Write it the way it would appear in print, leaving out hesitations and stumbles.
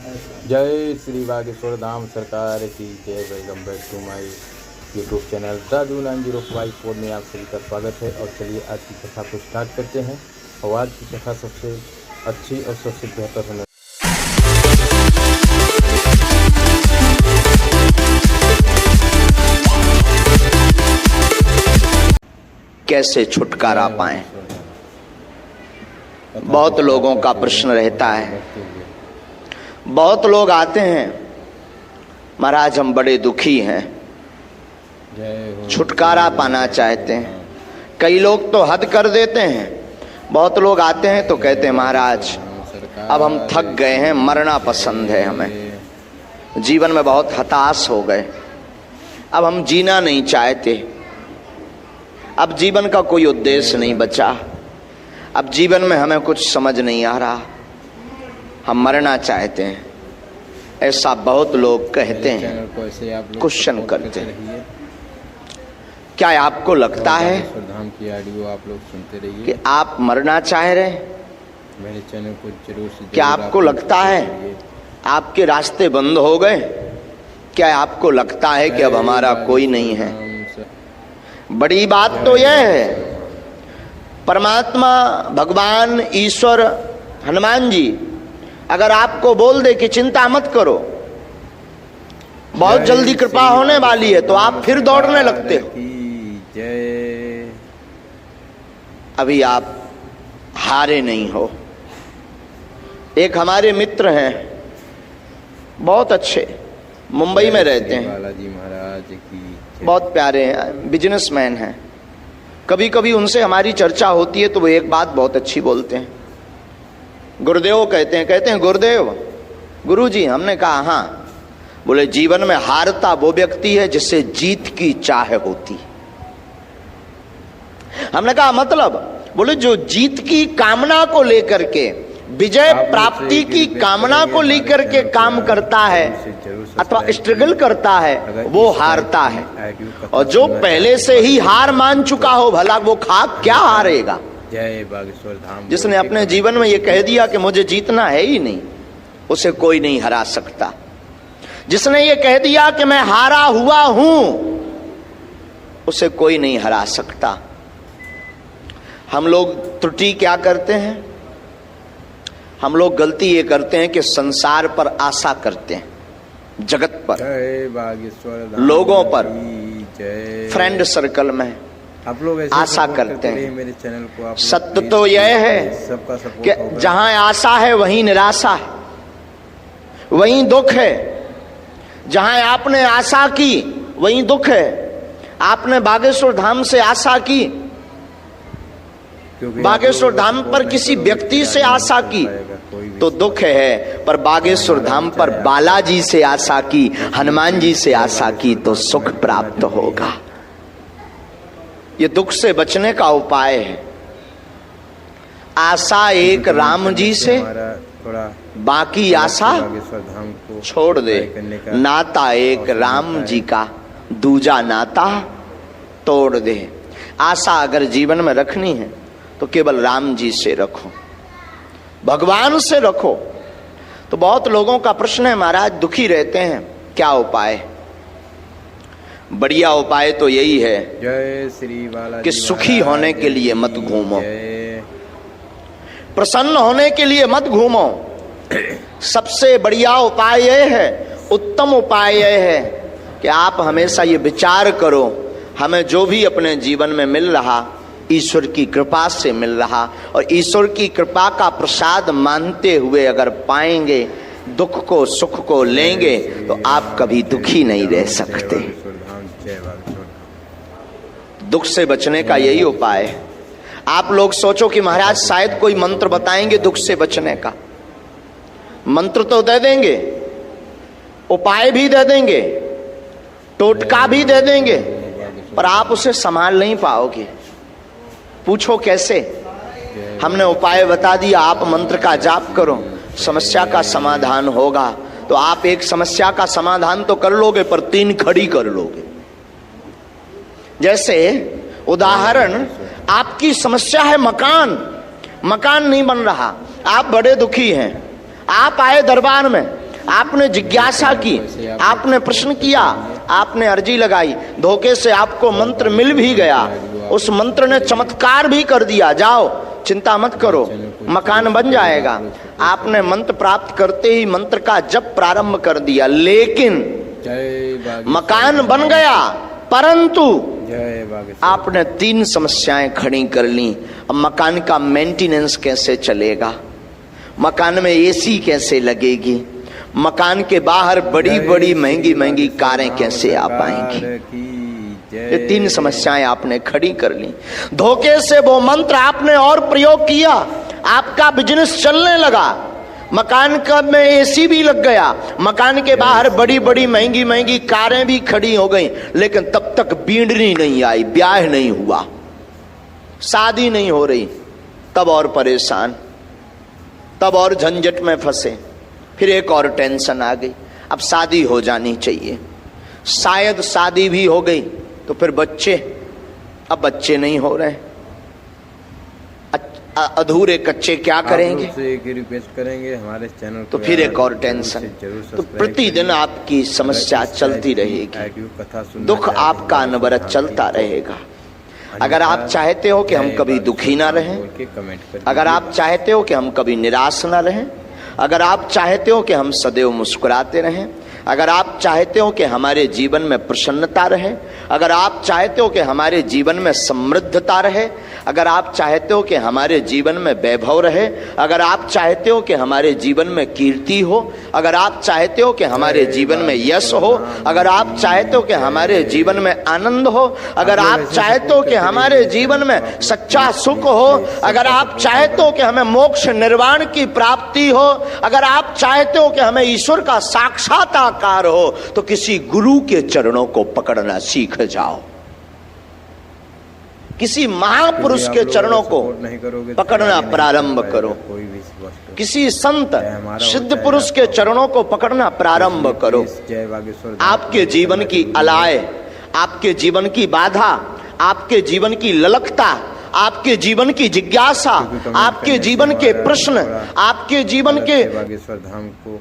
जय श्री बागेश्वर धाम सरकार की जय। Welcome back to my YouTube channel Raju 9054 में आप सभी का स्वागत है। और चलिए आज की कथा को स्टार्ट करते हैं। और आज की कथा सबसे अच्छी और सबसे बेहतर होने कैसे छुटकारा पाएं, बहुत लोगों का प्रश्न रहता है। बहुत लोग आते हैं, महाराज हम बड़े दुखी हैं, छुटकारा पाना चाहते हैं। कई लोग तो हद कर देते हैं। बहुत लोग आते हैं तो कहते हैं महाराज अब हम थक गए हैं, मरना पसंद है हमें, जीवन में बहुत हताश हो गए, अब हम जीना नहीं चाहते, अब जीवन का कोई उद्देश्य नहीं बचा, अब जीवन में हमें कुछ समझ नहीं आ रहा, हम मरना चाहते हैं। ऐसा बहुत लोग कहते हैं, क्वेश्चन करते हैं। क्या आपको लगता है धाम की ऑडियो आप लोग सुनते रहिए कि आप मरना चाह रहे हैं? मेरे चैनल को जरूर से क्या आपको लगता है आपके रास्ते बंद हो गए? क्या आपको लगता है कि अब हमारा कोई नहीं है? बड़ी बात तो यह है, परमात्मा भगवान ईश्वर हनुमान जी अगर आपको बोल दे कि चिंता मत करो, बहुत जल्दी कृपा होने वाली है, तो आप फिर दौड़ने लगते हो। अभी आप हारे नहीं हो। एक हमारे मित्र हैं, बहुत अच्छे, मुंबई में रहते हैं, बालाजी महाराज की बहुत प्यारे हैं, बिजनेसमैन हैं। कभी कभी उनसे हमारी चर्चा होती है तो वो एक बात बहुत अच्छी बोलते हैं। गुरुदेव कहते हैं गुरुदेव, गुरुजी। हमने कहा हाँ। बोले जीवन में हारता वो व्यक्ति है जिससे जीत की चाह होती। हमने कहा मतलब? बोले जो जीत की कामना को लेकर के, विजय प्राप्ति की कामना को लेकर के काम करता है अथवा स्ट्रगल करता है वो हारता है, और जो पहले से ही हार मान चुका हो भला वो क्या हारेगा? जय बागेश्वर धाम। जिसने अपने जीवन में ये कह दिया कि मुझे जीतना है ही नहीं, उसे कोई नहीं हरा सकता। जिसने ये कह दिया कि मैं हारा हुआ हूं, उसे कोई नहीं हरा सकता। हम लोग त्रुटि क्या करते हैं? हम लोग गलती ये करते हैं कि संसार पर आशा करते हैं, जगत पर, लोगों पर, फ्रेंड सर्कल में आप लोग आशा करते हैं। मेरे चैनल को आप सत्य तो यह है कि जहां आशा है वहीं निराशा है, वहीं दुख है। जहां आपने आशा की वहीं दुख है। आपने बागेश्वर धाम से आशा की, बागेश्वर धाम पर किसी व्यक्ति से आशा की तो दुख है, पर बागेश्वर धाम पर बालाजी से आशा की, हनुमान जी से आशा की तो सुख प्राप्त होगा। ये दुख से बचने का उपाय है। आशा एक राम जी से, बाकी आशा छोड़ दे। नाता एक राम जी का, दूजा नाता तोड़ दे। आशा अगर जीवन में रखनी है तो केवल राम जी से रखो, भगवान से रखो। तो बहुत लोगों का प्रश्न है महाराज दुखी रहते हैं, क्या उपाय? बढ़िया उपाय तो यही है जय श्री बालाजी कि सुखी होने के लिए मत घूमो, प्रसन्न होने के लिए मत घूमो। सबसे बढ़िया उपाय यह है, उत्तम उपाय यह है कि आप हमेशा ये विचार करो, हमें जो भी अपने जीवन में मिल रहा ईश्वर की कृपा से मिल रहा, और ईश्वर की कृपा का प्रसाद मानते हुए अगर पाएंगे, दुख को सुख को लेंगे तो आप कभी दुखी नहीं रह सकते। दुख से बचने का यही उपाय है। आप लोग सोचो कि महाराज शायद कोई मंत्र बताएंगे दुख से बचने का। मंत्र तो दे देंगे, उपाय भी दे देंगे, टोटका भी दे देंगे, पर आप उसे संभाल नहीं पाओगे। पूछो कैसे? हमने उपाय बता दिया, आप मंत्र का जाप करो, समस्या का समाधान होगा। तो आप एक समस्या का समाधान तो कर लोगे, पर 3 खड़ी कर लोगे। जैसे उदाहरण, आपकी समस्या है मकान नहीं बन रहा, आप बड़े दुखी हैं, आप आए दरबार में, आपने जिज्ञासा की, आपने प्रश्न किया, आपने अर्जी लगाई, धोखे से आपको मंत्र मिल भी गया, उस मंत्र ने चमत्कार भी कर दिया, जाओ चिंता मत करो, मकान बन जाएगा। आपने मंत्र प्राप्त करते ही मंत्र का जप प्रारंभ कर दिया, लेकिन मकान बन गया, परंतु आपने 3 समस्याएं खड़ी कर ली। अब मकान का मेंटेनेंस कैसे चलेगा, मकान में एसी कैसे लगेगी, मकान के बाहर बड़ी बड़ी महंगी महंगी कारें कैसे आ पाएंगी, ये 3 समस्याएं आपने खड़ी कर ली। धोखे से वो मंत्र आपने और प्रयोग किया, आपका बिजनेस चलने लगा, मकान का में एसी भी लग गया, मकान के बाहर बड़ी बड़ी महंगी महंगी कारें भी खड़ी हो गई, लेकिन तब तक बींडनी नहीं आई, ब्याह नहीं हुआ, शादी नहीं हो रही। तब और परेशान, तब और झंझट में फंसे, फिर एक और टेंशन आ गई, अब शादी हो जानी चाहिए। शायद शादी भी हो गई तो फिर बच्चे, अब बच्चे नहीं हो रहे, अधूरे कच्चे क्या करेंगे, एक रिक्वेस्ट करेंगे हमारे चैनल तो फिर एक और टेंशन। तो प्रतिदिन आपकी समस्या चलती रहेगी, दुख आपका अनवरत चलता रहेगा। अगर आप चाहते हो कि हम कभी दुखी ना रहें, अगर आप चाहते हो कि हम कभी निराश ना रहें, अगर आप चाहते हो कि हम सदैव मुस्कुराते रहें, अगर आप चाहते हो कि हमारे जीवन में प्रसन्नता रहे, अगर आप चाहते हो कि हमारे जीवन में समृद्धता रहे, अगर आप चाहते हो कि हमारे जीवन में वैभव रहे, अगर आप चाहते हो कि हमारे जीवन में कीर्ति हो, अगर आप चाहते हो कि हमारे जीवन में यश हो, अगर आप चाहते हो कि हमारे जीवन में आनंद हो, अगर आप चाहते हो कि हमारे जीवन में सच्चा सुख हो, अगर आप चाहते हो कि हमें मोक्ष निर्वाण की प्राप्ति हो, अगर आप चाहते हो कि हमें ईश्वर का साक्षात्कार हो, तो किसी गुरु के चरणों को पकड़ना सीख जाओ, किसी महापुरुष के चरणों को पकड़ना प्रारंभ करो, किसी संत सिद्ध पुरुष के चरणों को पकड़ना प्रारंभ करो। आपके जीवन की अलाय, आपके जीवन की बाधा, आपके जीवन की ललकता, आपके जीवन की जिज्ञासा, आपके जीवन के प्रश्न, आपके जीवन के बागेश्वर धाम को